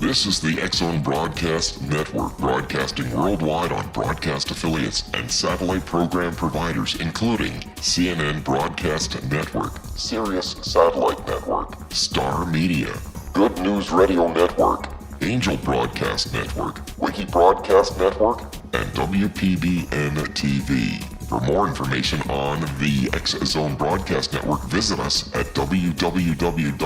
This is the X-Zone Broadcast Network, broadcasting worldwide on broadcast affiliates and satellite program providers, including CNN Broadcast Network, Sirius Satellite Network, Star Media, Good News Radio Network, Angel Broadcast Network, Wiki Broadcast Network, and WPBN TV. For more information on the X-Zone Broadcast Network, visit us at www.xzbn.net.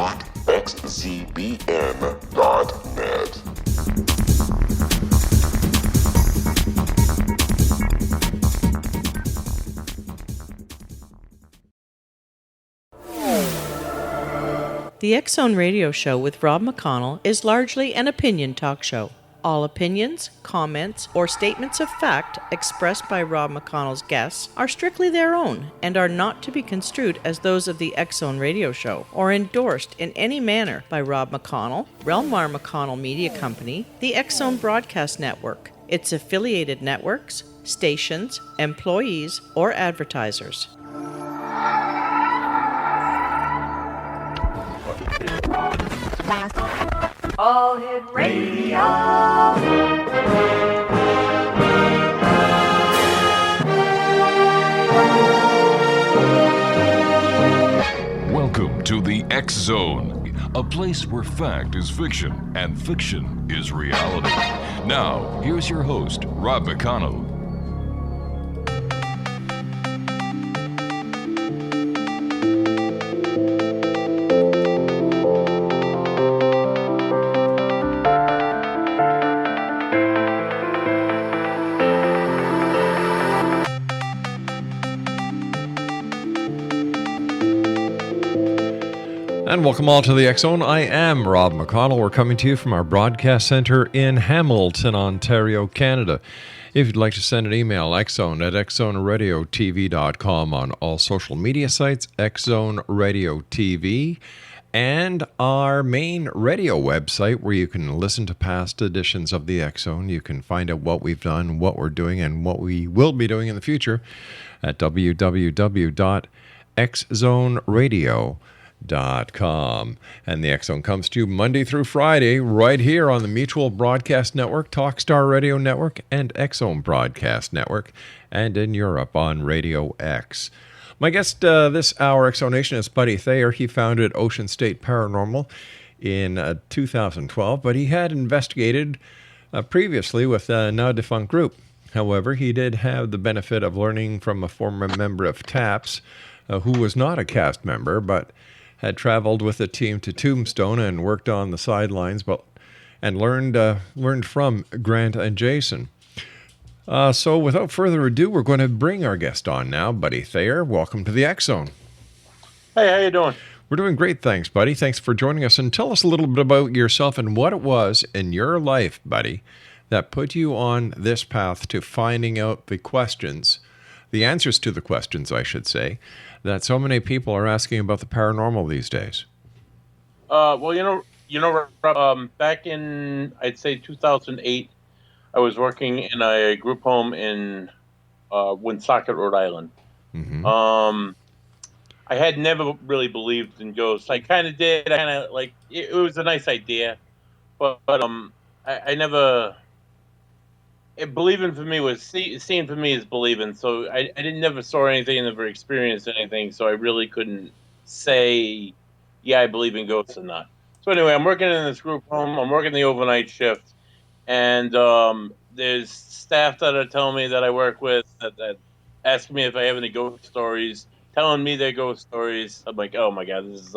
The X-Zone Radio Show with Rob McConnell is largely an opinion talk show. All opinions, comments, or statements of fact expressed by Rob McConnell's guests are strictly their own and are not to be construed as those of the X-Zone Radio Show or endorsed in any manner by Rob McConnell, Relmar McConnell Media Company, the X-Zone Broadcast Network, its affiliated networks, stations, employees, or advertisers. All Hit Radio. Welcome to the X-Zone, a place where fact is fiction and fiction is reality. Now, here's your host, Rob McConnell. And welcome all to the X-Zone. I am Rob McConnell. We're coming to you from our broadcast center in Hamilton, Ontario, Canada. If you'd like to send an email, xzone at xzoneradiotv.com, on all social media sites, X-Zone Radio TV, and our main radio website where you can listen to past editions of the X-Zone. You can find out what we've done, what we're doing, and what we will be doing in the future at www.xzoneradio.com. And the X-Zone comes to you Monday through Friday right here on the Mutual Broadcast Network, Talkstar Radio Network, and X-Zone Broadcast Network, and in Europe on Radio X. My guest this hour, X-Zonation, is Buddy Thayer. He founded Ocean State Paranormal in 2012, but he had investigated previously with a now defunct group. However, he did have the benefit of learning from a former member of TAPS, who was not a cast member, but had traveled with the team to Tombstone and worked on the sidelines, and learned from Grant and Jason. So without further ado, we're going to bring our guest on now, Buddy Thayer. Welcome to the X-Zone. Hey, how you doing? We're doing great, thanks, Buddy. Thanks for joining us. And tell us a little bit about yourself and what it was in your life, Buddy, that put you on this path to finding out the answers to the questions, I should say, that so many people are asking about the paranormal these days. Well, back in, I'd say 2008, I was working in a group home in Woonsocket, Rhode Island. Mm-hmm. I had never really believed in ghosts. I kind of did. I kind of like it was a nice idea, but I never. Believing for me was seeing for me is believing. So I never saw anything, and never experienced anything. So I really couldn't say, yeah, I believe in ghosts or not. So anyway, I'm working in this group home. I'm working the overnight shift, and there's staff that are telling me that I work with that ask me if I have any ghost stories, telling me their ghost stories. I'm like, oh my god, this is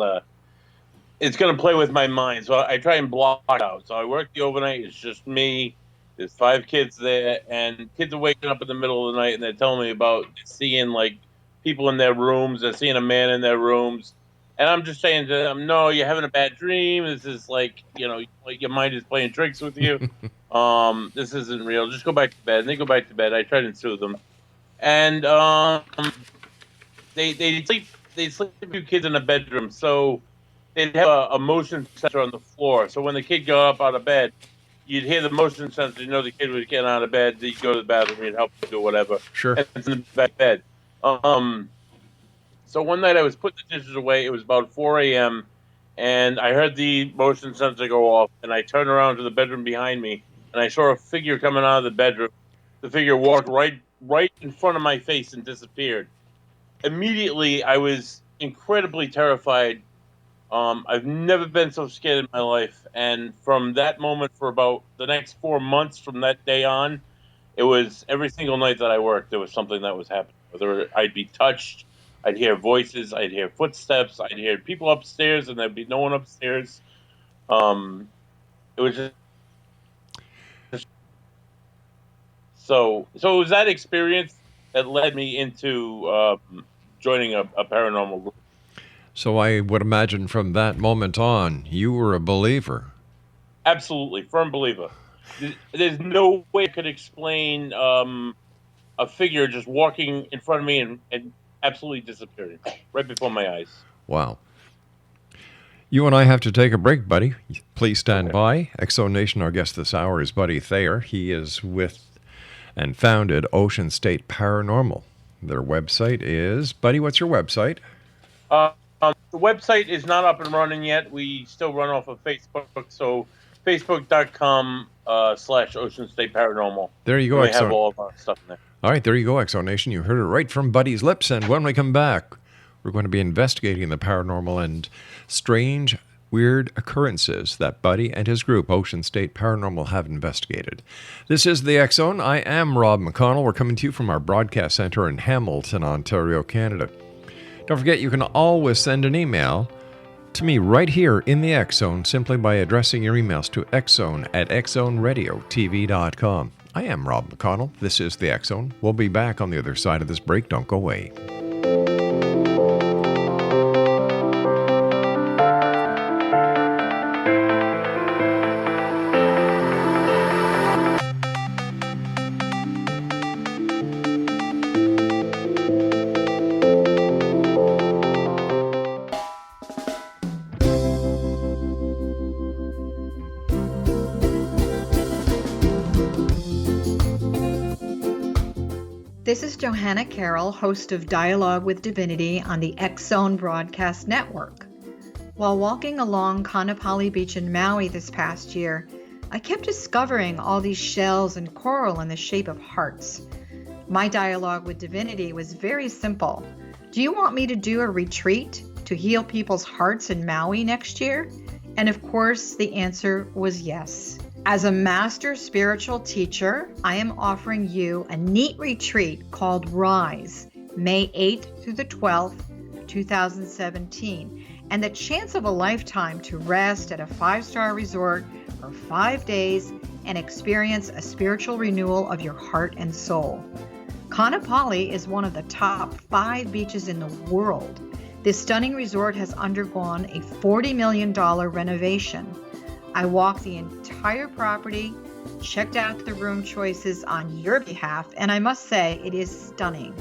it's gonna play with my mind. So I try and block it out. So I work the overnight. It's just me. There's 5 kids there, and kids are waking up in the middle of the night, and they're telling me about seeing, like, people in their rooms. They're seeing a man in their rooms. And I'm just saying to them, no, you're having a bad dream. This is like your mind is playing tricks with you. This isn't real. Just go back to bed. And they go back to bed. I try to soothe them. And they sleep a few kids in a bedroom. So they'd have a motion sensor on the floor. So when the kid got up out of bed, you'd hear the motion sensor, the kid was getting out of bed, you'd go to the bathroom, you'd help him do whatever. Sure. And it's in the back bed. So one night I was putting the dishes away, it was about 4 a.m., and I heard the motion sensor go off, and I turned around to the bedroom behind me, and I saw a figure coming out of the bedroom. The figure walked right in front of my face and disappeared. Immediately, I was incredibly terrified. I've never been so scared in my life, and from that moment for about the next 4 months from that day on, it was every single night that I worked, there was something that was happening. Whether I'd be touched, I'd hear voices, I'd hear footsteps, I'd hear people upstairs, and there'd be no one upstairs. It was just so it was that experience that led me into joining a paranormal group. So I would imagine from that moment on, you were a believer. Absolutely, firm believer. There's no way I could explain a figure just walking in front of me and absolutely disappearing right before my eyes. Wow. You and I have to take a break, buddy. Please stand by. Exo Nation, our guest this hour is Buddy Thayer. He is with and founded Ocean State Paranormal. Their website is... Buddy, what's your website? The website is not up and running yet. We still run off of Facebook, so facebook.com/Ocean State Paranormal. There you go, We Exo. have all of our stuff in there. All right, there you go, Exo Nation. You heard it right from Buddy's lips. And when we come back, we're going to be investigating the paranormal and strange, weird occurrences that Buddy and his group, Ocean State Paranormal, have investigated. This is the X Zone. I am Rob McConnell. We're coming to you from our broadcast center in Hamilton, Ontario, Canada. Don't forget, you can always send an email to me right here in the X Zone simply by addressing your emails to xzone@xzoneradiotv.com. I am Rob McConnell. This is the X Zone. We'll be back on the other side of this break. Don't go away. This is Johanna Carroll, host of Dialogue with Divinity on the X Zone Broadcast Network. While walking along Kaanapali Beach in Maui this past year, I kept discovering all these shells and coral in the shape of hearts. My dialogue with Divinity was very simple. Do you want me to do a retreat to heal people's hearts in Maui next year? And of course, the answer was yes. As a master spiritual teacher, I am offering you a neat retreat called Rise, May 8th through the 12th, 2017, and the chance of a lifetime to rest at a 5-star resort for 5 days and experience a spiritual renewal of your heart and soul. Kaanapali is one of the top 5 beaches in the world. This stunning resort has undergone a $40 million renovation. I walked the entire property, checked out the room choices on your behalf, and I must say it is stunning.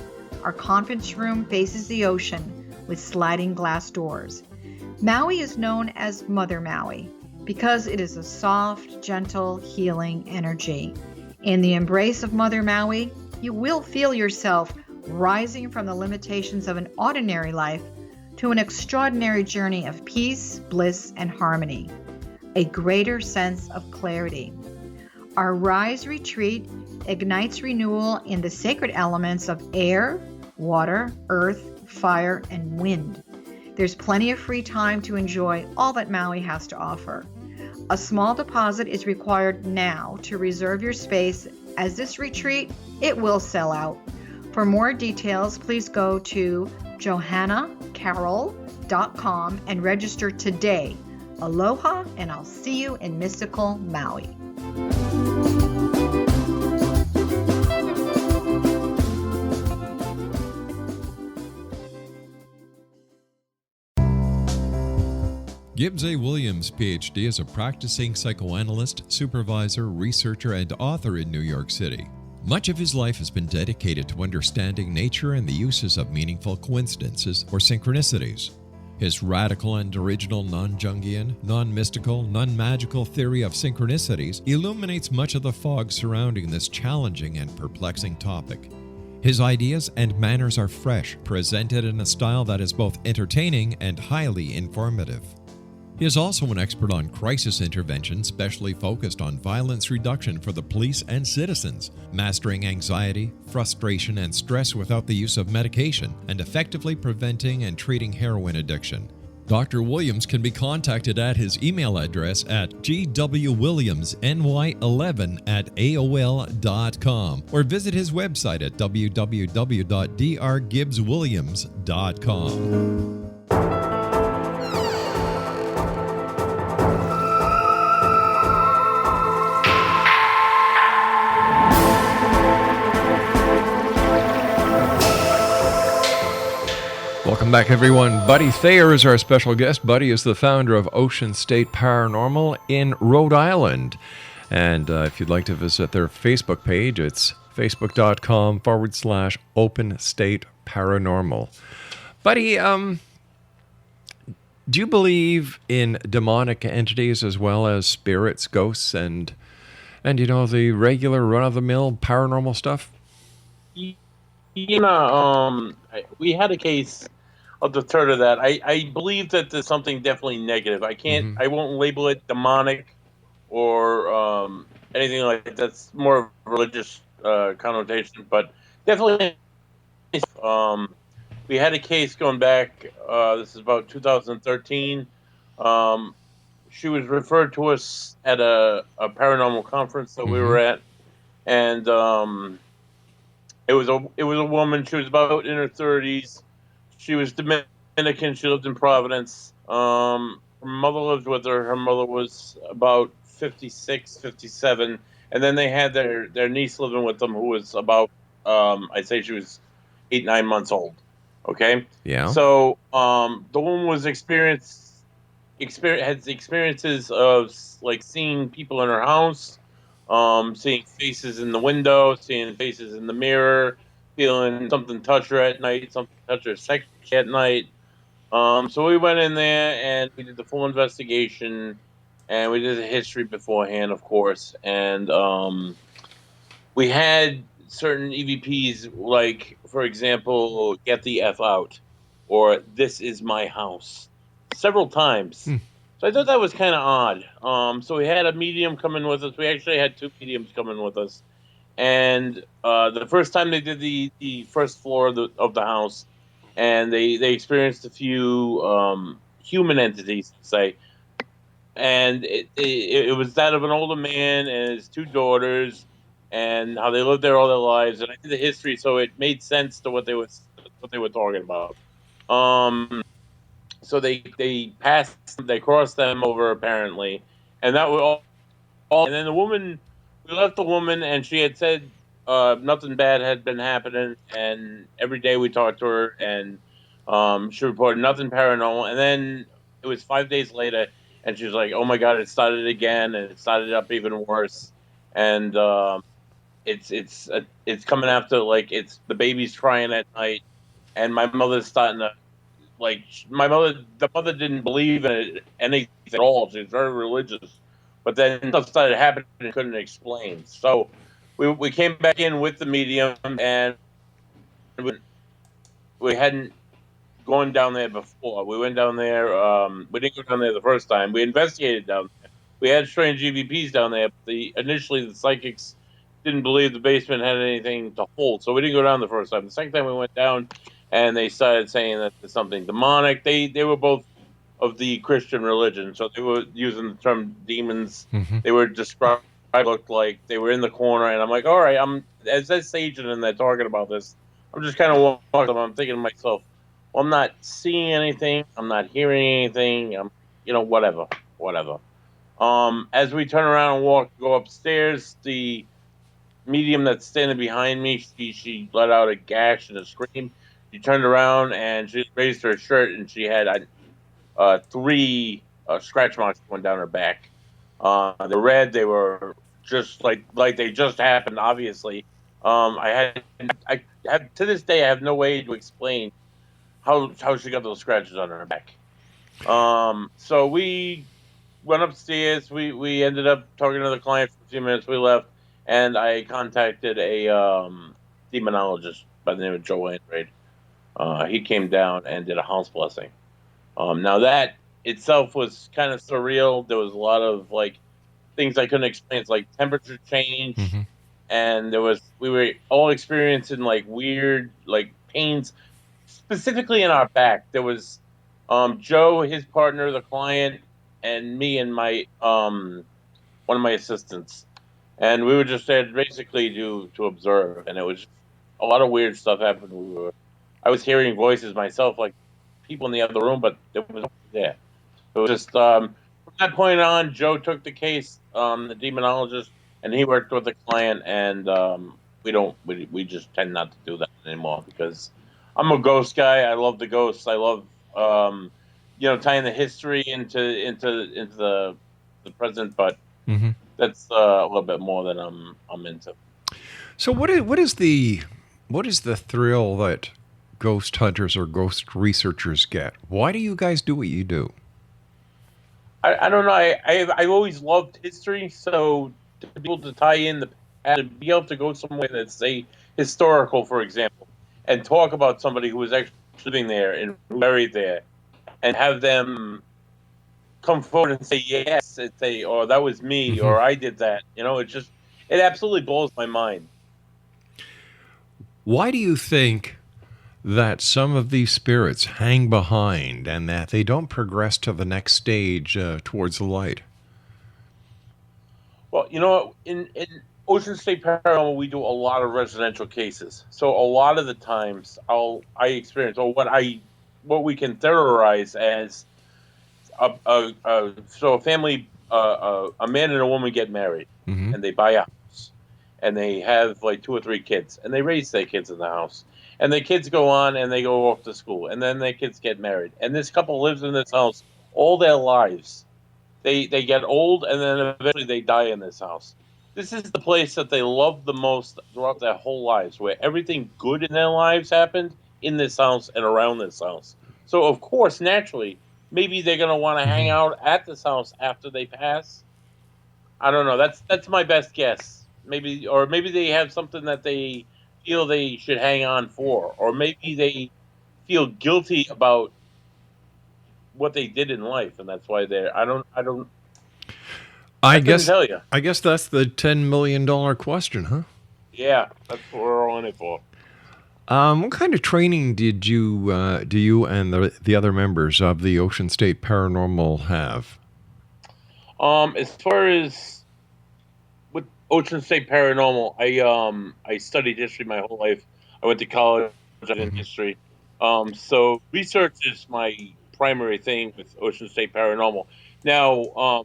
Our conference room faces the ocean with sliding glass doors. Maui is known as Mother Maui because it is a soft, gentle, healing energy. In the embrace of Mother Maui, you will feel yourself rising from the limitations of an ordinary life to an extraordinary journey of peace, bliss, and harmony. A greater sense of clarity. Our Rise retreat ignites renewal in the sacred elements of air, water, earth, fire, and wind. There's plenty of free time to enjoy all that Maui has to offer. A small deposit is required now to reserve your space, as this retreat, it will sell out. For more details, please go to johannacarroll.com and register today. Aloha, and I'll see you in mystical Maui. Gibbs A. Williams, Ph.D., is a practicing psychoanalyst, supervisor, researcher, and author in New York City. Much of his life has been dedicated to understanding nature and the uses of meaningful coincidences or synchronicities. His radical and original non-Jungian, non-mystical, non-magical theory of synchronicities illuminates much of the fog surrounding this challenging and perplexing topic. His ideas and manners are fresh, presented in a style that is both entertaining and highly informative. He is also an expert on crisis intervention, specially focused on violence reduction for the police and citizens, mastering anxiety, frustration, and stress without the use of medication, and effectively preventing and treating heroin addiction. Dr. Williams can be contacted at his email address at gwwilliamsny11@aol.com or visit his website at www.drgibbswilliams.com. Welcome back, everyone. Buddy Thayer is our special guest. Buddy is the founder of Ocean State Paranormal in Rhode Island. And if you'd like to visit their Facebook page, it's facebook.com/Open State Paranormal. Buddy, do you believe in demonic entities as well as spirits, ghosts, and the regular run-of-the-mill paranormal stuff? We had a case of the third of that. I believe that there's something definitely negative. I can't. I won't label it demonic or anything like that. That's more of a religious connotation, but definitely. We had a case going back. This is about 2013. She was referred to us at a paranormal conference that we were at, and it was a woman. She was about in her 30s. She was Dominican. She lived in Providence. Her mother lived with her. Her mother was about 56, 57. And then they had their niece living with them, who was about, I'd say she was 8, 9 months old. Okay? Yeah. So the woman was had experiences of, like, seeing people in her house, seeing faces in the window, seeing faces in the mirror, feeling something touch her at night, something touch her sexually at night. So we went in there and we did the full investigation, and we did the history beforehand, of course. And we had certain EVPs, like, for example, "Get the F out," or "This is my house," several times. So I thought that was kind of odd. So we had a medium come in with us. We actually had 2 mediums come in with us. And the first time they did the first floor of the house, and they experienced a few human entities, say. And it was that of an older man and his 2 daughters, and how they lived there all their lives. And I did the history, so it made sense to what they were talking about. So they crossed them over, apparently, and that was all. And then we left the woman, and she had said nothing bad had been happening, and every day we talked to her, and she reported nothing paranormal. And then it was 5 days later, and she was like, "Oh my God, it started again, and it started up even worse." And it's coming after, like, it's the baby's crying at night, and my mother's starting to, like, the mother didn't believe in anything at all. She was very religious. But then stuff started happening and couldn't explain. So we came back in with the medium, and we hadn't gone down there before. We went down there. We didn't go down there the first time. We investigated down there. We had strange EVPs down there. But initially, the psychics didn't believe the basement had anything to hold. So we didn't go down the first time. The second time we went down, and they started saying that there's something demonic. They were both of the Christian religion, so they were using the term demons. They were described, looked like they were in the corner, and I'm like, all right, as they're saging and they're talking about this, I'm just kind of walking. I'm thinking to myself, well, I'm not seeing anything, I'm not hearing anything, whatever. As we turn around and go upstairs, the medium that's standing behind me, she let out a gash and a scream. She turned around and she raised her shirt, and she had 3 scratch marks going down her back. They're red. They were just like they just happened. Obviously, I have to this day I have no way to explain how she got those scratches on her back. So we went upstairs. We ended up talking to the client for a few minutes. We left, and I contacted a demonologist by the name of Joe Andrade. He came down and did a house blessing. Now that itself was kind of surreal. There was a lot of like things I couldn't explain. It's like temperature change, and we were all experiencing like weird like pains, specifically in our back. There was Joe, his partner, the client, and me and my one of my assistants, and we were just there basically to observe, and it was a lot of weird stuff happened. I was hearing voices myself, like people in the other room, but there was nobody there. It was just from that point on, Joe took the case, the demonologist, and he worked with the client, and we just tend not to do that anymore because I'm a ghost guy. I love the ghosts. I love tying the history into the present, but that's a little bit more than I'm into. So what is the thrill that ghost hunters or ghost researchers get? Why do you guys do what you do? I don't know. I've always loved history, so to be able to tie in the past, to be able to go somewhere that's say historical, for example, and talk about somebody who was actually living there and buried there, and have them come forward and say yes, or that was me, or I did that. It absolutely blows my mind. Why do you think that some of these spirits hang behind and that they don't progress to the next stage towards the light? Well, in Ocean State Paranormal, we do a lot of residential cases. So a lot of the times I experience, or what we can theorize as a family, a man and a woman get married, and they buy a house, and they have like 2 or 3 kids, and they raise their kids in the house. And the kids go on and they go off to school, and then their kids get married. And this couple lives in this house all their lives. They get old, and then eventually they die in this house. This is the place that they love the most throughout their whole lives, where everything good in their lives happened in this house and around this house. So, of course, naturally, maybe they're going to want to hang out at this house after they pass. I don't know. That's my best guess. Maybe they have something that they feel they should hang on for, or maybe they feel guilty about what they did in life, and that's why they're. I couldn't tell you. I guess that's the $10 million question, huh? Yeah, that's what we're all in it for. What kind of training did you do you and the other members of the Ocean State Paranormal have? As far as with Ocean State Paranormal, I studied history my whole life. I went to college in history. So research is my primary thing with Ocean State Paranormal. Now,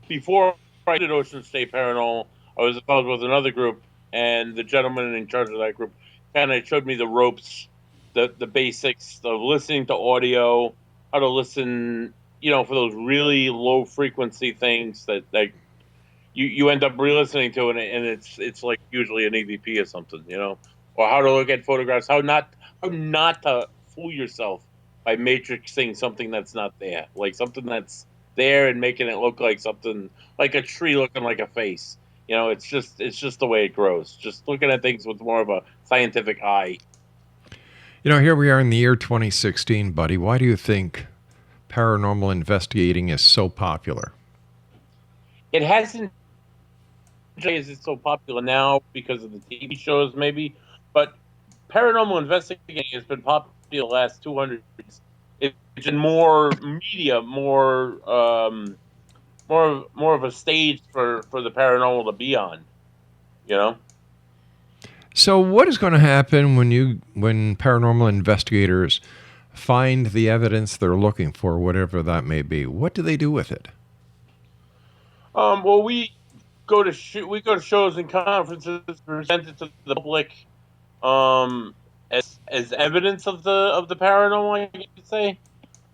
before I did Ocean State Paranormal, I was involved with another group, and the gentleman in charge of that group kind of showed me the ropes, the basics of listening to audio, how to listen, for those really low frequency things that you end up re-listening to, and it's like usually an EVP or something, or how to look at photographs, how not to fool yourself by matrixing something that's not there, like something that's there and making it look like something, like a tree looking like a face. It's just the way it grows. Just looking at things with more of a scientific eye. Here we are in the year 2016, Buddy. Why do you think paranormal investigating is so popular? It hasn't. Is it so popular now because of the TV shows, maybe? But paranormal investigating has been popular the last 200 years. It's in more media, more of a stage for the paranormal to be on, So what is going to happen when paranormal investigators find the evidence they're looking for, whatever that may be? What do they do with it? Well, we go to shows and conferences, present it to the public, as evidence of the paranormal, I could say,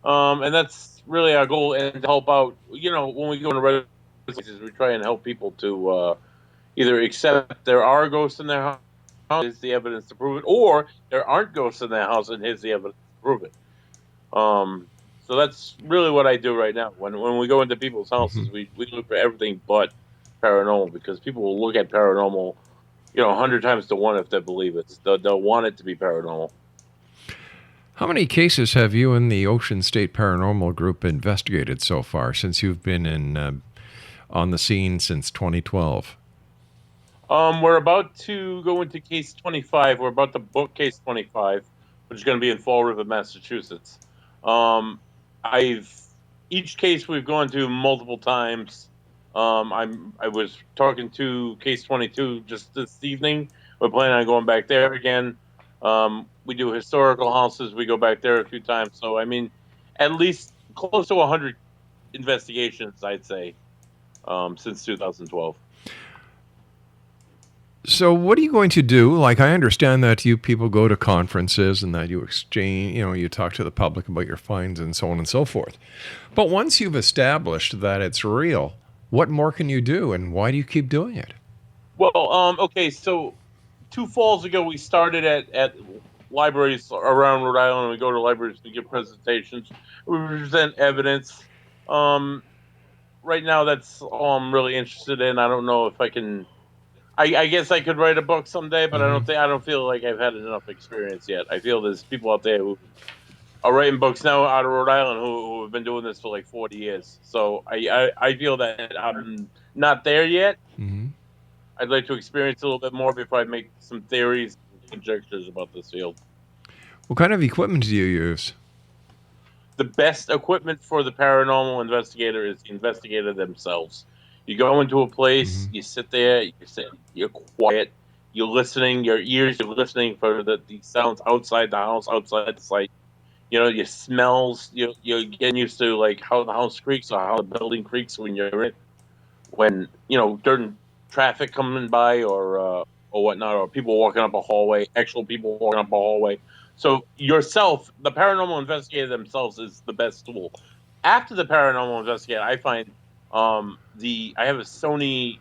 and that's really our goal, and to help out. When we go into residencies, we try and help people to either accept there are ghosts in their house, is the evidence to prove it, or there aren't ghosts in their house, and here's the evidence to prove it. So that's really what I do right now. When we go into people's houses, we look for everything but paranormal, because people will look at paranormal, 100 times to 1 if they believe it. They'll want it to be paranormal. How many cases have you and the Ocean State Paranormal Group investigated so far since you've been on the scene since 2012? We're about to go into case 25. We're about to book case 25, which is going to be in Fall River, Massachusetts. Each case we've gone to multiple times. I was talking to case 22 just this evening. We're planning on going back there again. We do historical houses. We go back there a few times. So, I mean, at least close to 100 investigations, I'd say, since 2012. So what are you going to do? Like, I understand that you people go to conferences and that you exchange, you talk to the public about your finds and so on and so forth. But once you've established that it's real, what more can you do, and why do you keep doing it? Well, okay, so 2 falls ago, we started at libraries around Rhode Island. We go to libraries to give presentations. We present evidence. Right now, that's all I'm really interested in. I don't know if I can... I guess I could write a book someday, but I don't feel like I've had enough experience yet. I feel there's people out there who are writing books now out of Rhode Island who have been doing this for like 40 years. So I feel that I'm not there yet. Mm-hmm. I'd like to experience a little bit more before I make some theories and conjectures about this field. What kind of equipment do you use? The best equipment for the paranormal investigator is the investigator themselves. You go into a place, you sit there, you're quiet, you're listening, your ears are listening for the sounds outside the house, outside the site. Your smells, you're getting used to like how the house creaks or how the building creaks when you're in it. When, during traffic coming by or whatnot, or people walking up a hallway, actual people walking up a hallway. So yourself, the paranormal investigator themselves is the best tool. After the paranormal investigator, I find I have a Sony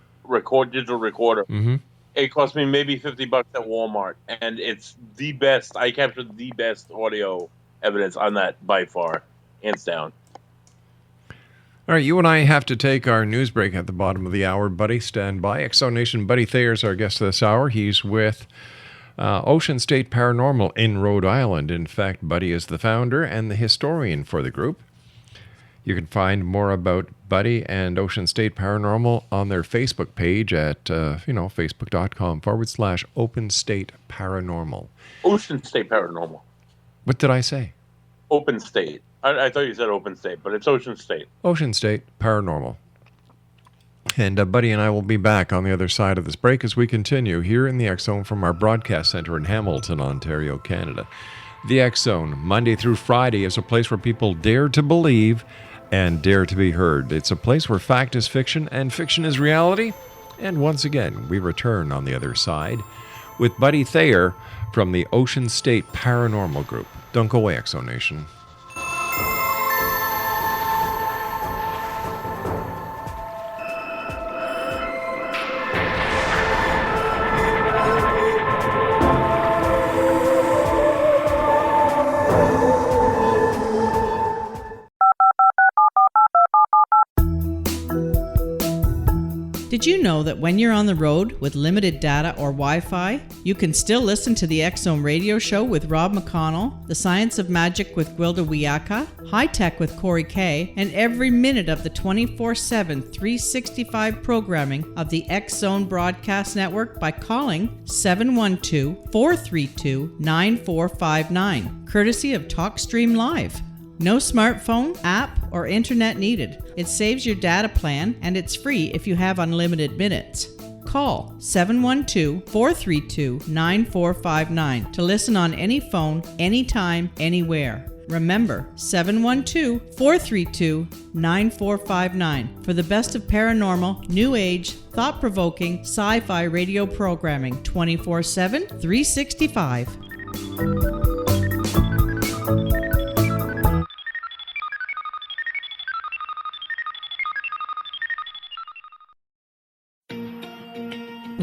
digital recorder. Mm-hmm. It cost me maybe $50 at Walmart, and it's the best. I captured the best audio evidence on that by far, hands down. All right, you and I have to take our news break at the bottom of the hour. Buddy, stand by. Exonation Buddy Thayer is our guest this hour. He's with Ocean State Paranormal in Rhode Island. In fact, Buddy is the founder and the historian for the group. You can find more about Buddy and Ocean State Paranormal on their Facebook page at, facebook.com/Open State Paranormal. Ocean State Paranormal. What did I say? Open State. I thought you said Open State, but it's Ocean State. Ocean State Paranormal. And Buddy and I will be back on the other side of this break as we continue here in the X Zone from our broadcast center in Hamilton, Ontario, Canada. The X Zone, Monday through Friday, is a place where people dare to believe and dare to be heard. It's a place where fact is fiction and fiction is reality. And once again, we return on the other side with Buddy Thayer from the Ocean State Paranormal Group. Don't go away, Exonation. Did you know that when you're on the road with limited data or Wi-Fi, you can still listen to the X Zone radio show with Rob McConnell, The Science of Magic with Gwilda Wiyaka, High Tech with Corey Kay, and every minute of the 24/7, 365 programming of the X Zone Broadcast Network by calling 712-432-9459, courtesy of TalkStream Live. No smartphone, app, or internet needed. It saves your data plan, and it's free if you have unlimited minutes. Call 712-432-9459 to listen on any phone, anytime, anywhere. Remember, 712-432-9459 for the best of paranormal, new age, thought-provoking, sci-fi radio programming 24/7, 365.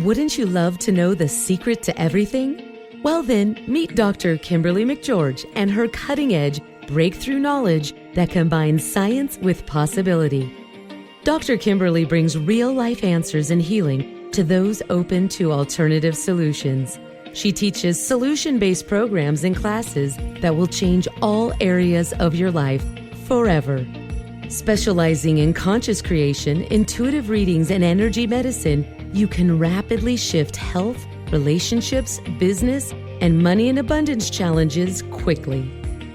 Wouldn't you love to know the secret to everything? Well then, meet Dr. Kimberly McGeorge and her cutting-edge breakthrough knowledge that combines science with possibility. Dr. Kimberly brings real-life answers and healing to those open to alternative solutions. She teaches solution-based programs and classes that will change all areas of your life forever. Specializing in conscious creation, intuitive readings, and energy medicine, you can rapidly shift health, relationships, business, and money and abundance challenges quickly.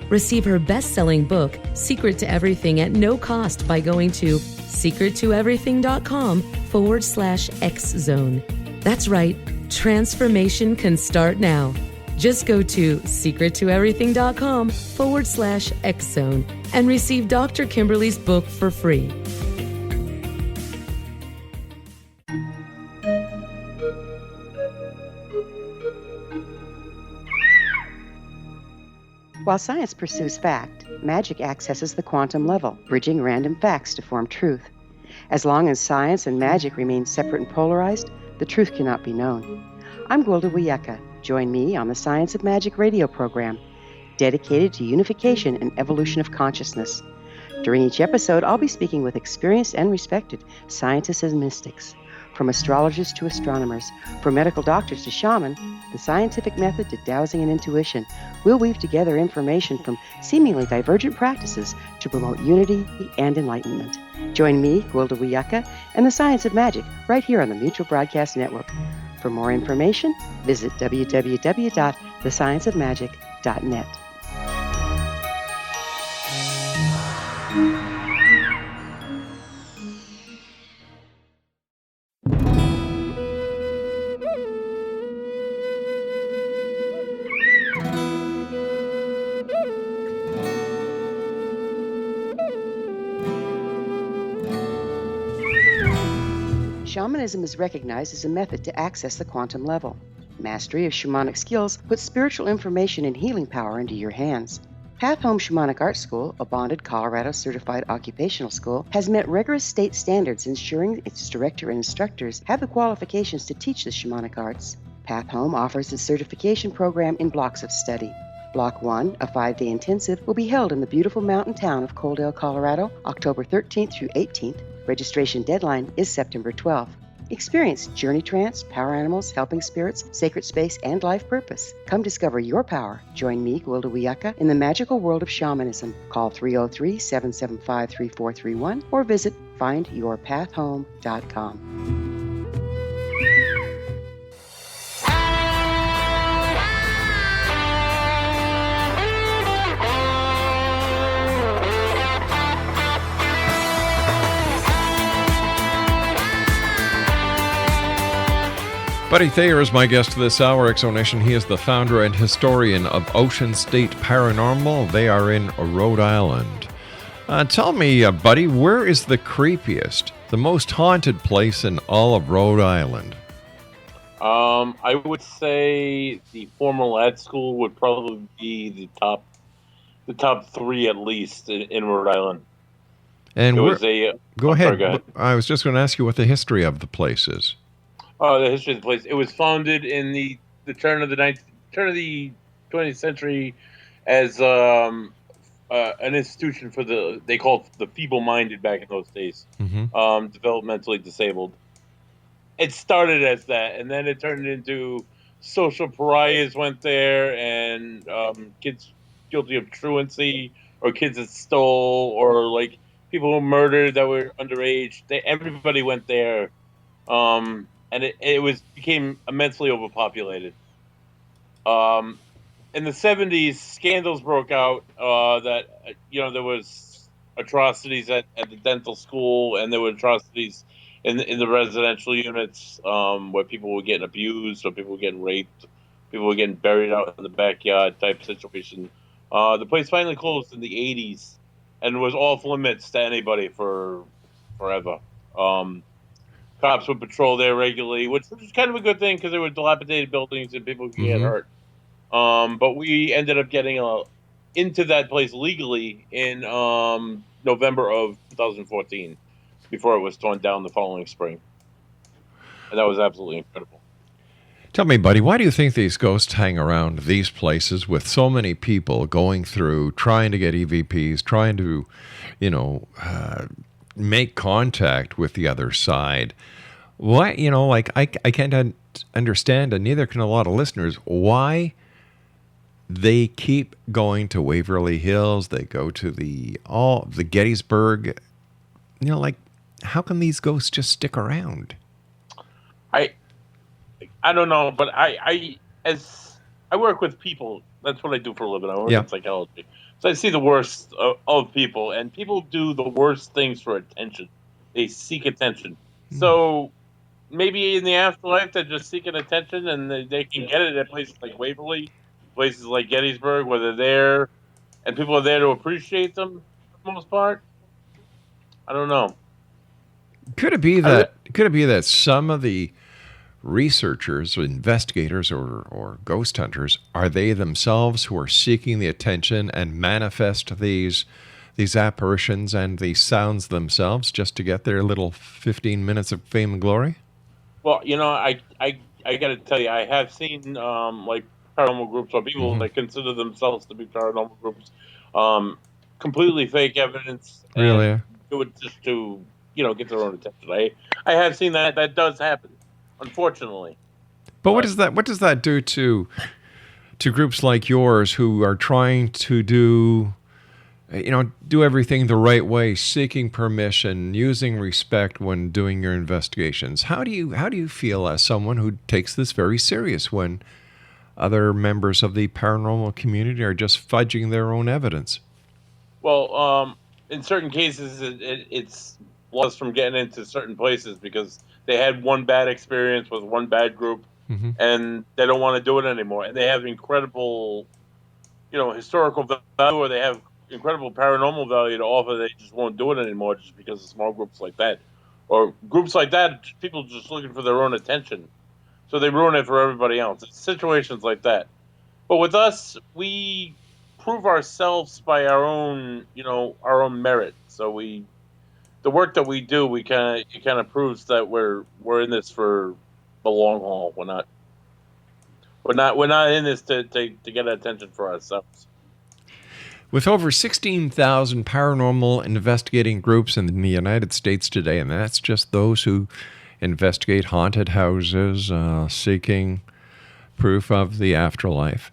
Receive her best-selling book, Secret to Everything, at no cost by going to secrettoeverything.com/X-Zone. That's right, transformation can start now. Just go to secrettoeverything.com/X-Zone and receive Dr. Kimberly's book for free. While science pursues fact, magic accesses the quantum level, bridging random facts to form truth. As long as science and magic remain separate and polarized, the truth cannot be known. I'm Gwilda Wiyaka. Join me on the Science of Magic radio program, dedicated to unification and evolution of consciousness. During each episode, I'll be speaking with experienced and respected scientists and mystics. From astrologers to astronomers, from medical doctors to shaman, the scientific method to dowsing and intuition, we'll weave together information from seemingly divergent practices to promote unity and enlightenment. Join me, Gwilda Wiyaka, and the Science of Magic right here on the Mutual Broadcast Network. For more information, visit www.thescienceofmagic.net. Shamanism is recognized as a method to access the quantum level. Mastery of shamanic skills puts spiritual information and healing power into your hands. Path Home Shamanic Art School, a bonded Colorado certified occupational school, has met rigorous state standards, ensuring its director and instructors have the qualifications to teach the shamanic arts. Path Home offers its certification program in blocks of study. Block 1, a 5-day intensive, will be held in the beautiful mountain town of Coaldale, Colorado, October 13th through 18th. Registration deadline is September 12th. Experience journey trance, power animals, helping spirits, sacred space, and life purpose. Come discover your power. Join me, Gwilda Wiyaka, in the magical world of shamanism. Call 303-775-3431 or visit findyourpathhome.com. Buddy Thayer is my guest this hour, Exonation. He is the founder and historian of Ocean State Paranormal. They are in Rhode Island. Tell me, Buddy, where is the creepiest, the most haunted place in all of Rhode Island? I would say the former lad school would probably be the top three at least in Rhode Island. And go ahead. Go ahead. I was just going to ask you what the history of the place is. Oh, the history of the place. It was founded in the turn of the 20th century as an institution for they called the feeble-minded back in those days, developmentally disabled. It started as that, and then it turned into social pariahs went there, and kids guilty of truancy, or kids that stole, or like people who murdered that were underage. Everybody went there. And it became immensely overpopulated. In the 70s, scandals broke out that there was atrocities at the dental school, and there were atrocities in the residential units where people were getting abused, or people were getting raped, people were getting buried out in the backyard type situation. The place finally closed in the 80s and was off limits to anybody for forever. Cops would patrol there regularly, which was kind of a good thing because they were dilapidated buildings and people could get hurt. But we ended up getting into that place legally in November of 2014, before it was torn down the following spring. And that was absolutely incredible. Tell me, Buddy, why do you think these ghosts hang around these places with so many people going through, trying to get EVPs, trying to, make contact with the other side? Why, I can't understand, and neither can a lot of listeners, why they keep going to Waverly Hills. They go to the Gettysburg. Like, how can these ghosts just stick around? I don't know, but I work with people. That's what I do for a living. I work in psychology. So I see the worst of people, and people do the worst things for attention. They seek attention. So maybe in the afterlife, they're just seeking attention, and they can get it at places like Waverly, places like Gettysburg, where they're there, and people are there to appreciate them for the most part. I don't know. Could it be that some of the researchers, investigators, or ghost hunters are they themselves who are seeking the attention and manifest these apparitions and these sounds themselves just to get their little 15 minutes of fame and glory? Well, I got to tell you, I have seen like paranormal groups or people that consider themselves to be paranormal groups, completely fake evidence. Really? Do it just to get their own attention. I have seen that. That does happen, unfortunately. But what does that do to groups like yours who are trying to do everything the right way, seeking permission, using respect when doing your investigations? How do you feel as someone who takes this very serious when other members of the paranormal community are just fudging their own evidence? Well, in certain cases, it's blessed from getting into certain places because they had one bad experience with one bad group, and they don't want to do it anymore. And they have incredible, historical value, or they have incredible paranormal value to offer. They just won't do it anymore just because of small groups like that, or groups like that. People just looking for their own attention, so they ruin it for everybody else. It's situations like that. But with us, we prove ourselves by our own merit. So the work that we do, it kind of proves that we're in this for the long haul. We're not in this to get attention for ourselves. With over 16,000 paranormal investigating groups in the United States today, and that's just those who investigate haunted houses, seeking proof of the afterlife.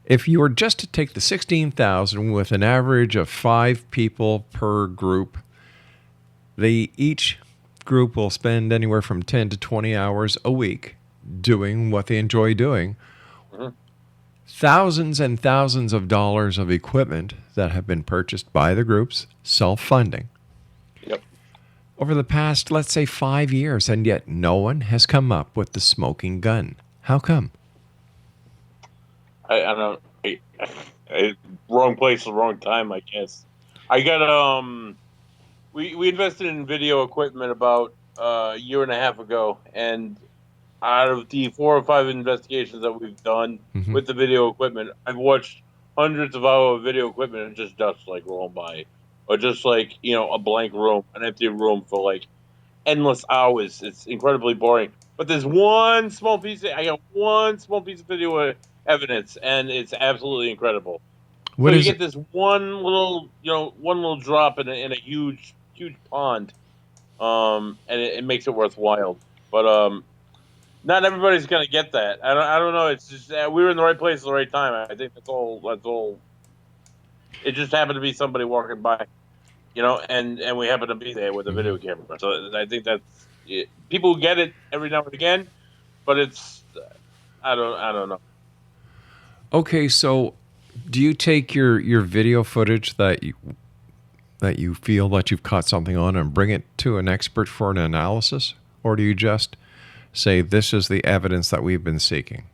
If you were just to take the 16,000 with an average of 5 people per group, each group will spend anywhere from 10 to 20 hours a week doing what they enjoy doing. Thousands and thousands of dollars of equipment that have been purchased by the groups, self-funding. Yep. Over the past, let's say, 5 years, and yet no one has come up with the smoking gun. How come? I don't know. Wrong place, wrong time, I guess. I got we invested in video equipment about a year and a half ago, and out of the 4 or 5 investigations that we've done with the video equipment, I've watched hundreds of hours of video equipment and just dust like rolling by, or just like a blank room, an empty room for like endless hours. It's incredibly boring. But there's one small piece. I got one small piece of video evidence, and it's absolutely incredible. What so is you get this one little drop in a huge pond, and it makes it worthwhile. But not everybody's gonna get that. I don't know. It's just we were in the right place at the right time. I think that's all. It just happened to be somebody walking by, and we happened to be there with a video camera. So I think that's it. People get it every now and again, but it's I don't know. Okay, so do you take your video footage that you feel that you've caught something on and bring it to an expert for an analysis, or do you just say this is the evidence that we've been seeking?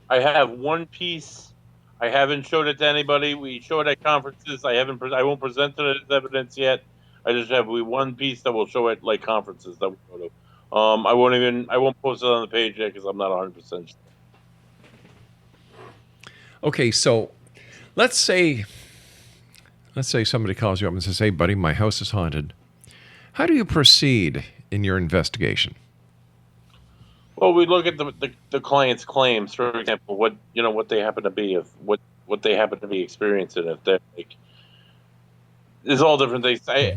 I have one piece. I haven't showed it to anybody. We show it at conferences. I won't present it as evidence yet. I just have one piece that will show it like conferences that we go to. I won't post it on the page yet because I'm not 100% sure. Okay, so let's say somebody calls you up and says, "Hey, buddy, my house is haunted." How do you proceed in your investigation? Well, we look at the client's claims, for example, what they happen to be, what they happen to be experiencing. If they're like, there's all different things. I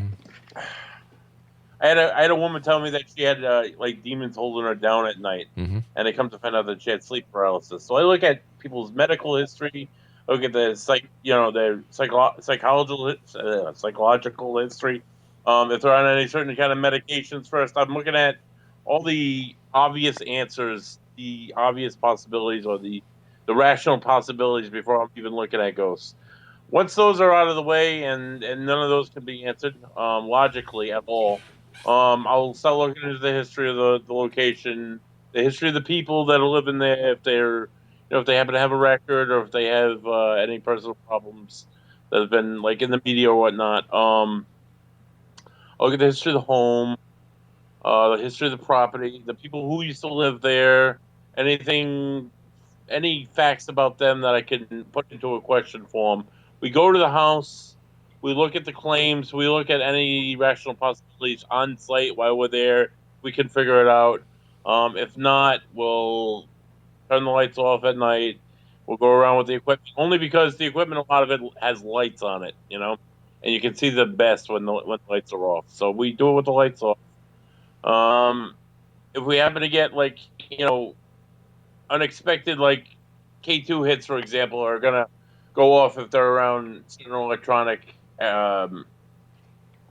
I had a woman tell me that she had like demons holding her down at night, Mm-hmm. and I come to find out that she had sleep paralysis. So I look at people's medical history, look at the their psychological history. If they're on any certain kind of medications first, I'm looking at all the obvious answers, the obvious possibilities, or the rational possibilities before I'm even looking at ghosts. Once those are out of the way, and none of those can be answered logically at all, I'll start looking into the history of the location, the history of the people that are living there, if they're, if they happen to have a record, or if they have any personal problems that have been like in the media or whatnot. I'll look at the history of the home, the history of the property, the people who used to live there, any facts about them that I can put into a question form. We go to the house, we look at the claims, we look at any rational possibilities on site while we're there. We can figure it out. If not, we'll turn the lights off at night. We'll go around with the equipment, only because the equipment, a lot of it has lights on it, and you can see the best when the lights are off. So we do it with the lights off. If we happen to get unexpected K2 hits, for example, are gonna go off if they're around certain electronic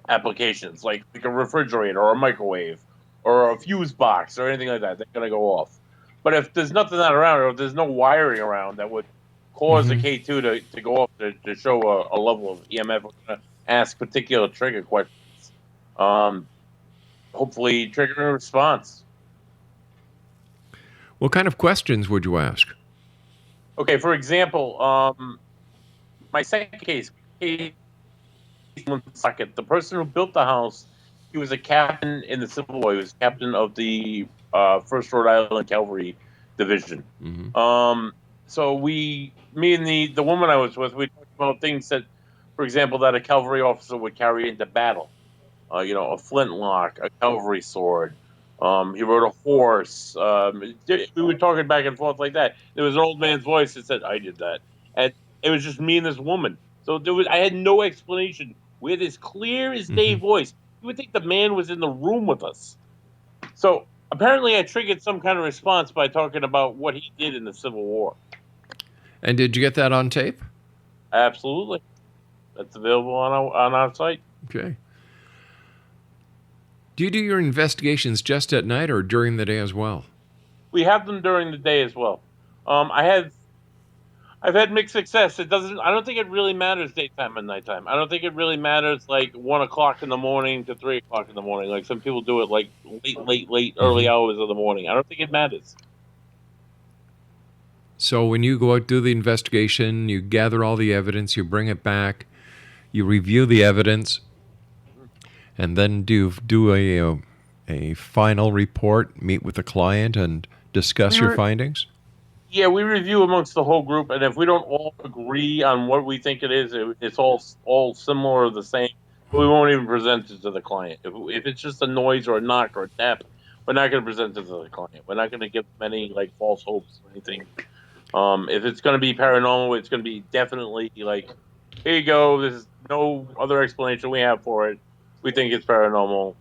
applications, like a refrigerator or a microwave or a fuse box or anything like that. They're gonna go off. But if there's nothing that around, or if there's no wiring around that would cause the K2 to go off to show a level of EMF, we're gonna ask particular trigger questions. Hopefully, trigger a response. What kind of questions would you ask? Okay, for example, my second case, the person who built the house, he was a captain in the Civil War. He was captain of the 1st Rhode Island Cavalry Division. Mm-hmm. So me and the woman I was with, we talked about things that, for example, that a cavalry officer would carry into battle. A flintlock, a cavalry sword. He rode a horse. We were talking back and forth like that. There was an old man's voice that said, "I did that," and it was just me and this woman. So I had no explanation. We had this clear as day voice. You would think the man was in the room with us. So apparently, I triggered some kind of response by talking about what he did in the Civil War. And did you get that on tape? Absolutely. That's available on our site. Okay. Do you do your investigations just at night or during the day as well? We have them during the day as well. I've had mixed success. I don't think it really matters daytime and nighttime. I don't think it really matters 1 o'clock in the morning to 3 o'clock in the morning. Like some people do it late, early hours of the morning. I don't think it matters. So when you go out, do the investigation, you gather all the evidence, you bring it back, you review the evidence, and then do a final report, meet with the client, and discuss your findings? Yeah, we review amongst the whole group, and if we don't all agree on what we think it is, it's all similar or the same, we won't even present it to the client. If it's just a noise or a knock or a tap, we're not going to present it to the client. We're not going to give them any false hopes or anything. If it's going to be paranormal, it's going to be definitely here you go. There's no other explanation we have for it. We think it's paranormal.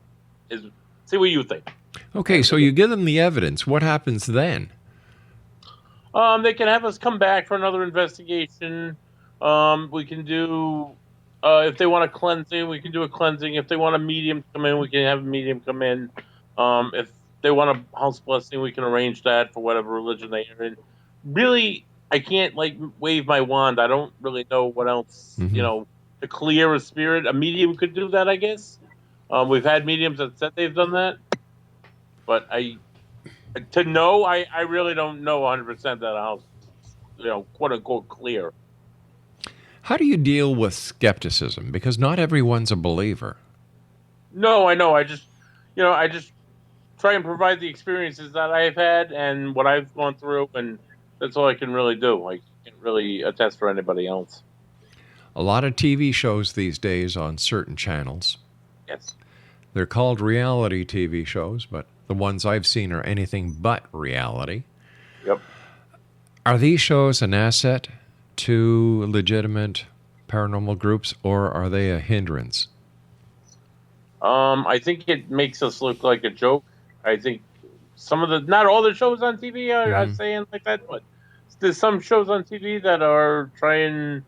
See what you think. Okay, so you give them the evidence. What happens then? They can have us come back for another investigation. We can do, if they want a cleansing, we can do a cleansing. If they want a medium to come in, we can have a medium come in. If they want a house blessing, we can arrange that for whatever religion they are in. Really, I can't wave my wand. I don't really know what else, to clear a spirit. A medium could do that, I guess. We've had mediums that said they've done that, but I really don't know 100% that a house, quote unquote, clear. How do you deal with skepticism? Because not everyone's a believer. No, I know. I just try and provide the experiences that I've had and what I've gone through, and that's all I can really do. I can't really attest for anybody else. A lot of TV shows these days on certain channels. Yes. They're called reality TV shows, but the ones I've seen are anything but reality. Yep. Are these shows an asset to legitimate paranormal groups, or are they a hindrance? I think it makes us look like a joke. I think not all the shows on TV are saying like that, but there's some shows on TV that are trying to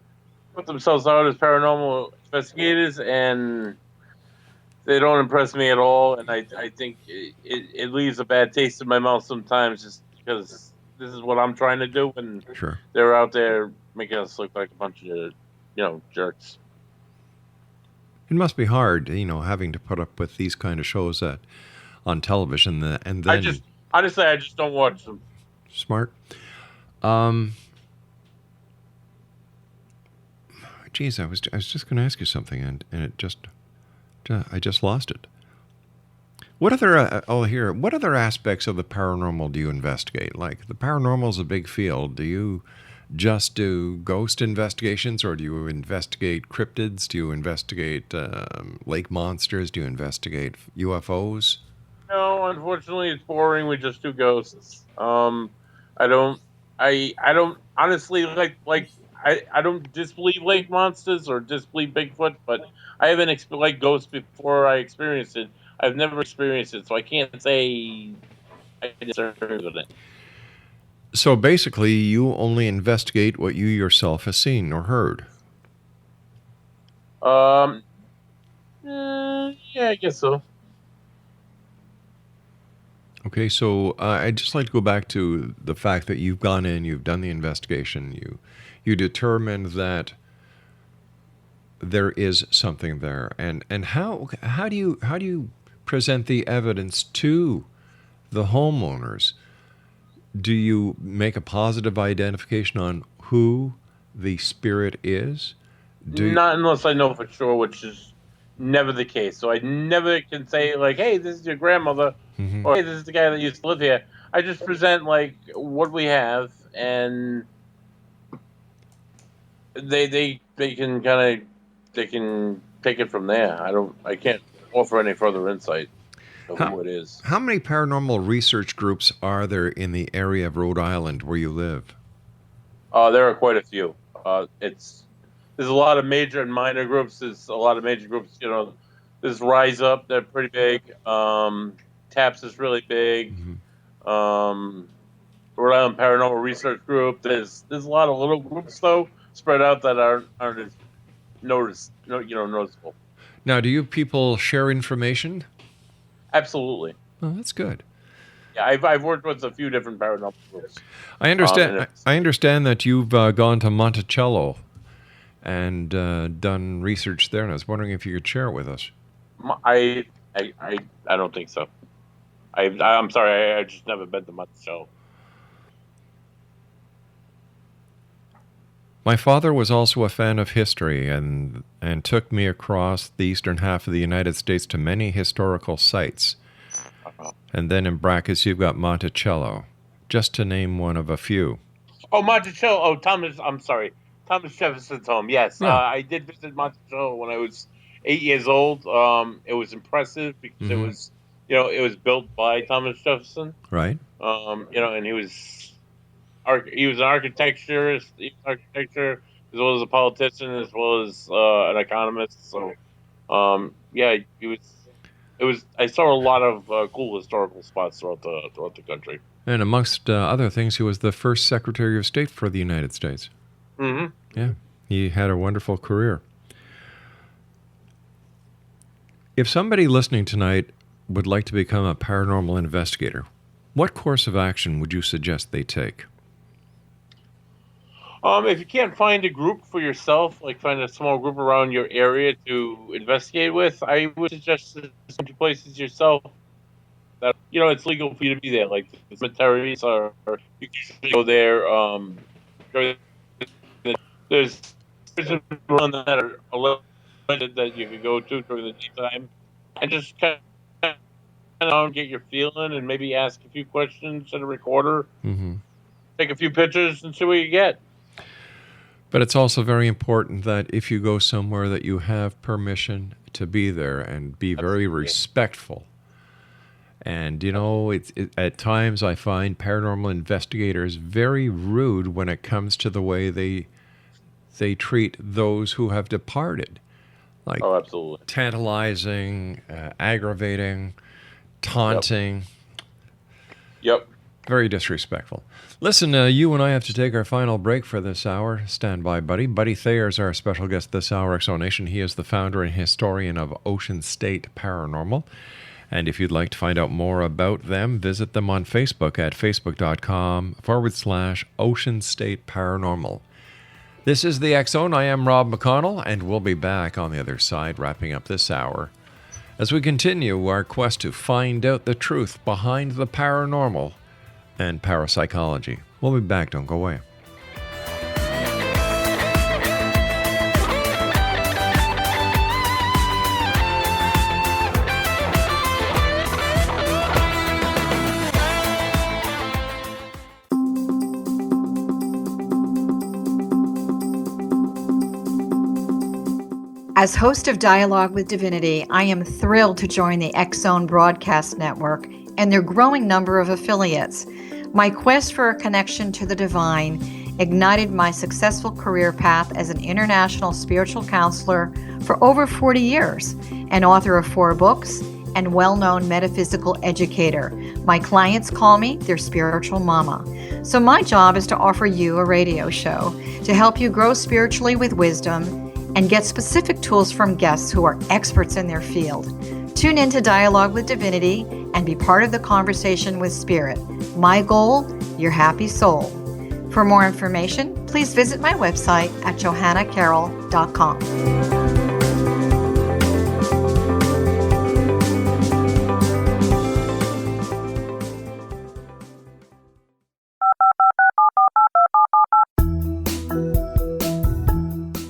put themselves out as paranormal investigators, and they don't impress me at all. And I think it leaves a bad taste in my mouth sometimes, just because this is what I'm trying to do, and they're out there making us look like a bunch of, jerks. It must be hard, having to put up with these kind of shows on television, and then honestly, I just don't watch them. Smart. Geez, I was just going to ask you something, and I just lost it. What other aspects of the paranormal do you investigate? Like, the paranormal is a big field. Do you just do ghost investigations, or do you investigate cryptids? Do you investigate lake monsters? Do you investigate UFOs? No, unfortunately, it's boring. We just do ghosts. I don't honestly I don't disbelieve lake monsters or disbelieve Bigfoot, but I haven't like ghosts before I experienced it. I've never experienced it, so I can't say I disagree with it. So basically, you only investigate what you yourself have seen or heard. Yeah, I guess so. Okay, so I'd just like to go back to the fact that you've gone in, you've done the investigation, you determined that there is something there, and how do you present the evidence to the homeowners? Do you make a positive identification on who the spirit is? Not unless I know for sure, which is never the case. So I never can say, like, hey, this is your grandmother, or hey, this is the guy that used to live here. I just present, like, what we have, and they can take it from there. I can't offer any further insight of who it is. How many paranormal research groups are there in the area of Rhode Island where you live? There are quite a few. There's a lot of major and minor groups. There's a lot of major groups. There's Rise Up. They're pretty big. TAPS is really big. Rhode Island Paranormal Research Group. There's a lot of little groups though spread out that aren't as noticeable. Now, do you people share information? Absolutely. Oh, that's good. Yeah, I've worked with a few different paranormal groups. I understand. I understand that you've gone to Monticello and done research there, and I was wondering if you could share it with us. I don't think so. I'm sorry. I just never been to Monticello. My father was also a fan of history and took me across the eastern half of the United States to many historical sites. And then in brackets, you've got Monticello, just to name one of a few. Oh, Monticello. Oh, Thomas Jefferson's home. Yes. Yeah. I did visit Monticello when I was 8 years old. It was impressive because it was, it was built by Thomas Jefferson. Right. And he was an architecturist, as well as a politician, as well as an economist. So, he was. I saw a lot of cool historical spots throughout the country. And amongst other things, he was the first Secretary of State for the United States. Mm-hmm. Yeah, he had a wonderful career. If somebody listening tonight would like to become a paranormal investigator, what course of action would you suggest they take? If you can't find a group for yourself, like find a small group around your area to investigate with, I would suggest some places yourself that it's legal for you to be there, like the cemeteries, or you can go there. There's around that are limited that you can go to during the daytime, and just kind of get your feeling and maybe ask a few questions in a recorder, take a few pictures, and see what you get. But it's also very important that if you go somewhere that you have permission to be there and be very respectful. And, at times I find paranormal investigators very rude when it comes to the way they treat those who have departed. Like Oh, absolutely. tantalizing, aggravating, taunting. Yep. Very disrespectful. Listen, you and I have to take our final break for this hour. Stand by, Buddy. Buddy Thayer is our special guest this hour, Exonation. He is the founder and historian of Ocean State Paranormal. And if you'd like to find out more about them, visit them on Facebook at facebook.com/Ocean State Paranormal. This is the X-Zone. I am Rob McConnell, and we'll be back on the other side, wrapping up this hour, as we continue our quest to find out the truth behind the paranormal and parapsychology. We'll be back. Don't go away. As host of Dialogue with Divinity, I am thrilled to join the X-Zone Broadcast Network and their growing number of affiliates. My quest for a connection to the divine ignited my successful career path as an international spiritual counselor for over 40 years, an author of 4 books, and well-known metaphysical educator. My clients call me their spiritual mama. So my job is to offer you a radio show to help you grow spiritually with wisdom and get specific tools from guests who are experts in their field. Tune in to Dialogue with Divinity and be part of the conversation with Spirit. My goal, your happy soul. For more information, please visit my website at johannacarroll.com.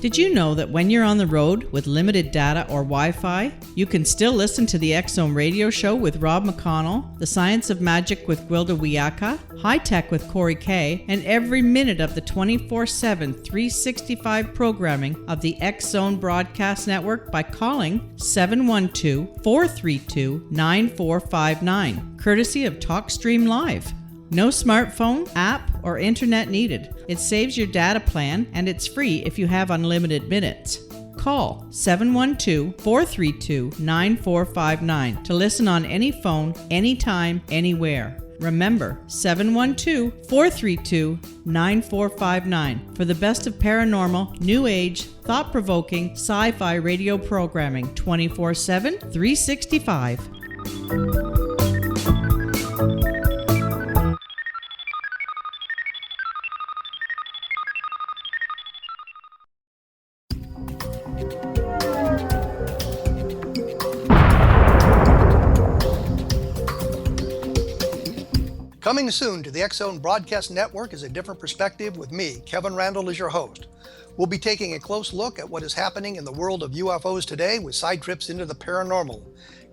Did you know that when you're on the road with limited data or Wi-Fi, you can still listen to the X-Zone radio show with Rob McConnell, The Science of Magic with Gwilda Wiyaka, High Tech with Corey Kay, and every minute of the 24/7, 365 programming of the X-Zone Broadcast Network by calling 712-432-9459, courtesy of TalkStream Live. No smartphone, app, or internet needed. It saves your data plan, and it's free if you have unlimited minutes. Call 712-432-9459 to listen on any phone, anytime, anywhere. Remember, 712-432-9459 for the best of paranormal, new age, thought-provoking, sci-fi radio programming 24/7, 365. Coming soon to the X-Zone Broadcast Network is A Different Perspective with me, Kevin Randall, as your host. We'll be taking a close look at what is happening in the world of UFOs today with side trips into the paranormal.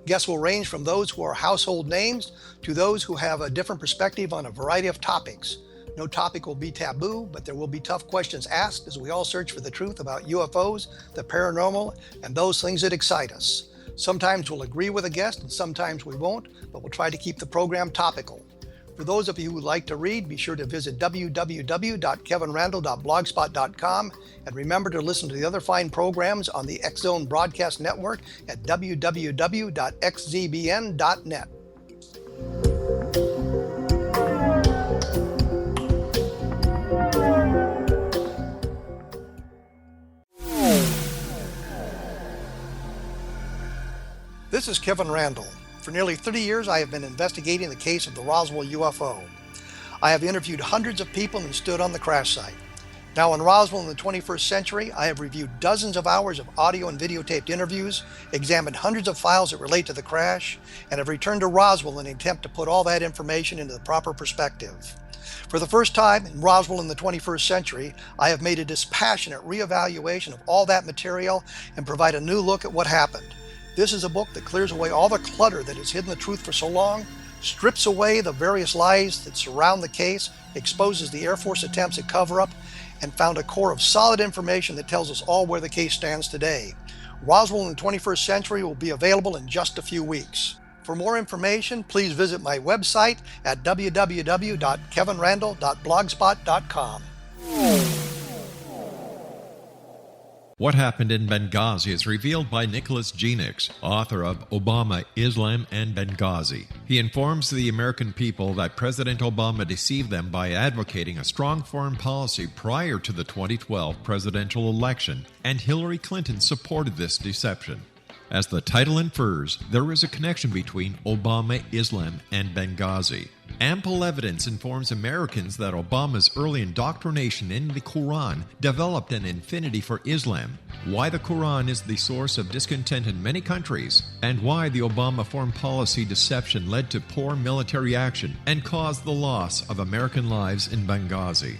Guests will range from those who are household names to those who have a different perspective on a variety of topics. No topic will be taboo, but there will be tough questions asked as we all search for the truth about UFOs, the paranormal, and those things that excite us. Sometimes we'll agree with a guest and sometimes we won't, but we'll try to keep the program topical. For those of you who like to read, be sure to visit www.kevinrandall.blogspot.com and remember to listen to the other fine programs on the X-Zone Broadcast Network at www.xzbn.net. This is Kevin Randall. For nearly 30 years, I have been investigating the case of the Roswell UFO. I have interviewed hundreds of people and stood on the crash site. Now in Roswell in the 21st century, I have reviewed dozens of hours of audio and videotaped interviews, examined hundreds of files that relate to the crash, and have returned to Roswell in an attempt to put all that information into the proper perspective. For the first time in Roswell in the 21st century, I have made a dispassionate reevaluation of all that material and provide a new look at what happened. This is a book that clears away all the clutter that has hidden the truth for so long, strips away the various lies that surround the case, exposes the Air Force attempts at cover-up, and found a core of solid information that tells us all where the case stands today. Roswell in the 21st century will be available in just a few weeks. For more information, please visit my website at www.kevinrandall.blogspot.com. What Happened in Benghazi is revealed by Nicholas Genix, author of Obama, Islam, and Benghazi. He informs the American people that President Obama deceived them by advocating a strong foreign policy prior to the 2012 presidential election, and Hillary Clinton supported this deception. As the title infers, there is a connection between Obama, Islam, and Benghazi. Ample evidence informs Americans that Obama's early indoctrination in the Quran developed an affinity for Islam, why the Quran is the source of discontent in many countries, and why the Obama foreign policy deception led to poor military action and caused the loss of American lives in Benghazi.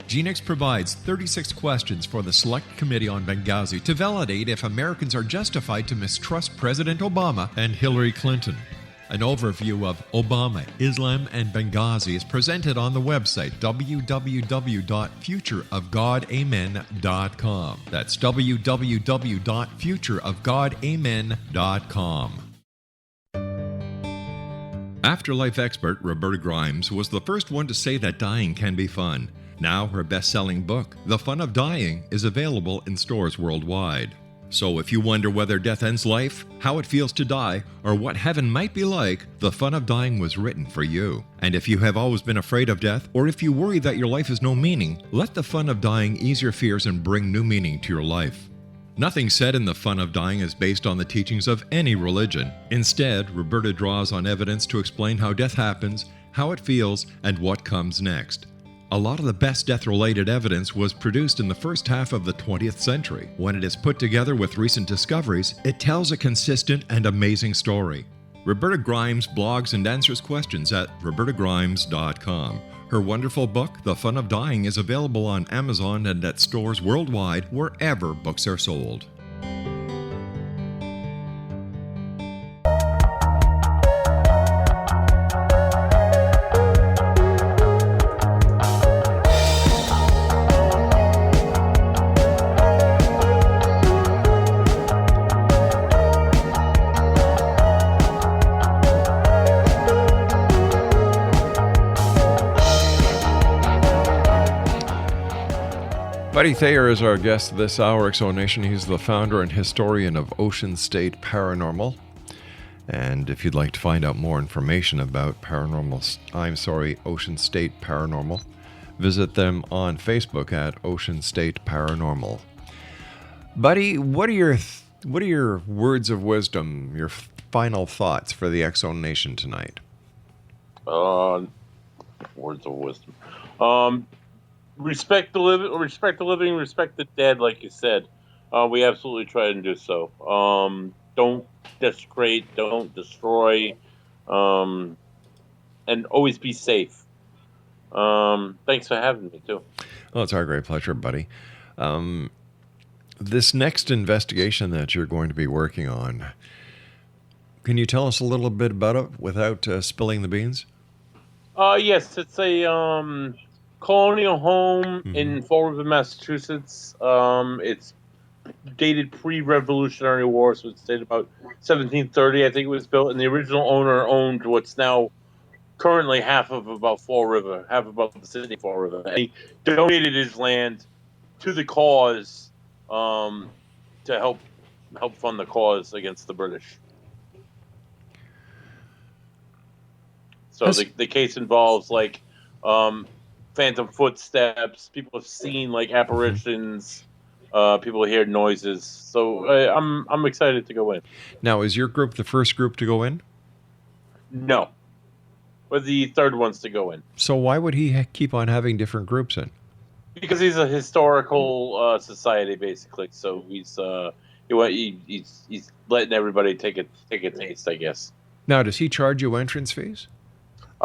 Genix provides 36 questions for the Select Committee on Benghazi to validate if Americans are justified to mistrust President Obama and Hillary Clinton. An overview of Obama, Islam, and Benghazi is presented on the website www.futureofgodamen.com. That's www.futureofgodamen.com. Afterlife expert Roberta Grimes was the first one to say that dying can be fun. Now her best-selling book, The Fun of Dying, is available in stores worldwide. So if you wonder whether death ends life, how it feels to die, or what heaven might be like, The Fun of Dying was written for you. And if you have always been afraid of death, or if you worry that your life has no meaning, let The Fun of Dying ease your fears and bring new meaning to your life. Nothing said in The Fun of Dying is based on the teachings of any religion. Instead, Roberta draws on evidence to explain how death happens, how it feels, and what comes next. A lot of the best death-related evidence was produced in the first half of the 20th century. When it is put together with recent discoveries, it tells a consistent and amazing story. Roberta Grimes blogs and answers questions at robertagrimes.com. Her wonderful book, The Fun of Dying, is available on Amazon and at stores worldwide wherever books are sold. Buddy Thayer is our guest this hour, XO Nation. He's the founder and historian of Ocean State Paranormal. And if you'd like to find out more information about Ocean State Paranormal, visit them on Facebook at Ocean State Paranormal. Buddy, what are your words of wisdom, your final thoughts for the XO Nation tonight? Words of wisdom. Respect the living, respect the dead, like you said. We absolutely try and do so. Don't desecrate, don't destroy, and always be safe. Thanks for having me, too. Well, it's our great pleasure, buddy. This next investigation that you're going to be working on, can you tell us a little bit about it without spilling the beans? Yes, it's a colonial home in Fall River, Massachusetts. It's dated pre-Revolutionary War, so it's dated about 1730. I think it was built, and the original owner owned what's now currently half of about Fall River, half about the city of Fall River. And he donated his land to the cause to help fund the cause against the British. So the case involves like phantom footsteps. People have seen like apparitions. People hear noises. So I'm excited to go in. Now, is your group the first group to go in? No, we're the third ones to go in. So why would he keep on having different groups in? Because he's a historical society, basically. So he's letting everybody take a taste, I guess. Now, does he charge you entrance fees?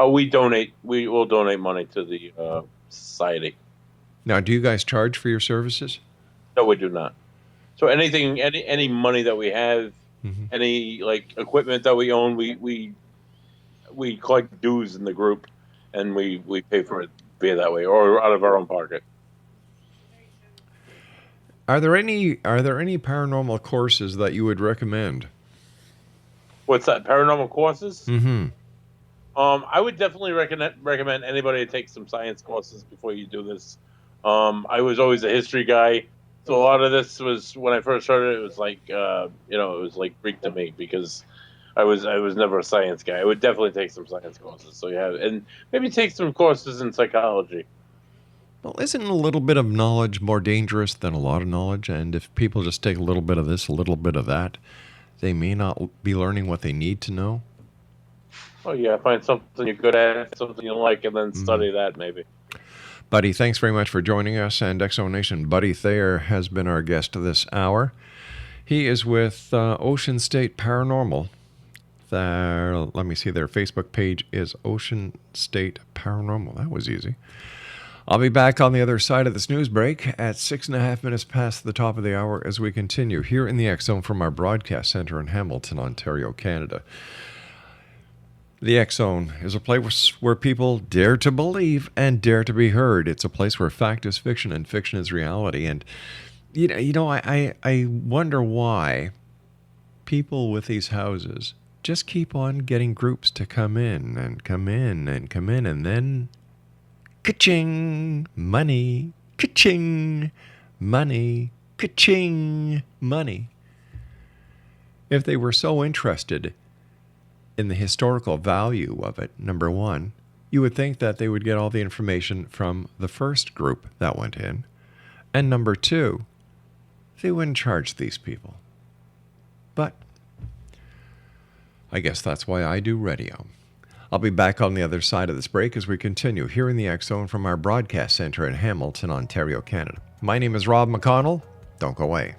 We donate. We will donate money to the society. Now, do you guys charge for your services? No, we do not. So any money that we have, any like equipment that we own, we collect dues in the group, and we pay for it via that way or out of our own pocket. Are there any paranormal courses that you would recommend? What's that? Paranormal courses? Mm-hmm. I would definitely recommend anybody to take some science courses before you do this. I was always a history guy, So a lot of this was when I first heard it. It was like, it was like Greek to me because I was never a science guy. I would definitely take some science courses. So and maybe take some courses in psychology. Well, isn't a little bit of knowledge more dangerous than a lot of knowledge? And if people just take a little bit of this, a little bit of that, they may not be learning what they need to know. Oh yeah, find something you're good at, something you like, and then study that maybe. Buddy, thanks very much for joining us. And Exo Nation, Buddy Thayer has been our guest this hour. He is with Ocean State Paranormal. Let me see, their Facebook page is Ocean State Paranormal. That was easy. I'll be back on the other side of this news break at 6.5 minutes past the top of the hour as we continue here in the X Zone from our broadcast center in Hamilton, Ontario, Canada. The X Zone is a place where people dare to believe and dare to be heard. It's a place where fact is fiction and fiction is reality. And I wonder why people with these houses just keep on getting groups to come in and come in and come in, and then ka-ching, money, ka-ching, money, ka-ching, money. If they were so interested in the historical value of it, number one, you would think that they would get all the information from the first group that went in. And number two, they wouldn't charge these people. But I guess that's why I do radio. I'll be back on the other side of this break as we continue here in the X Zone from our broadcast center in Hamilton, Ontario, Canada. My name is Rob McConnell. Don't go away.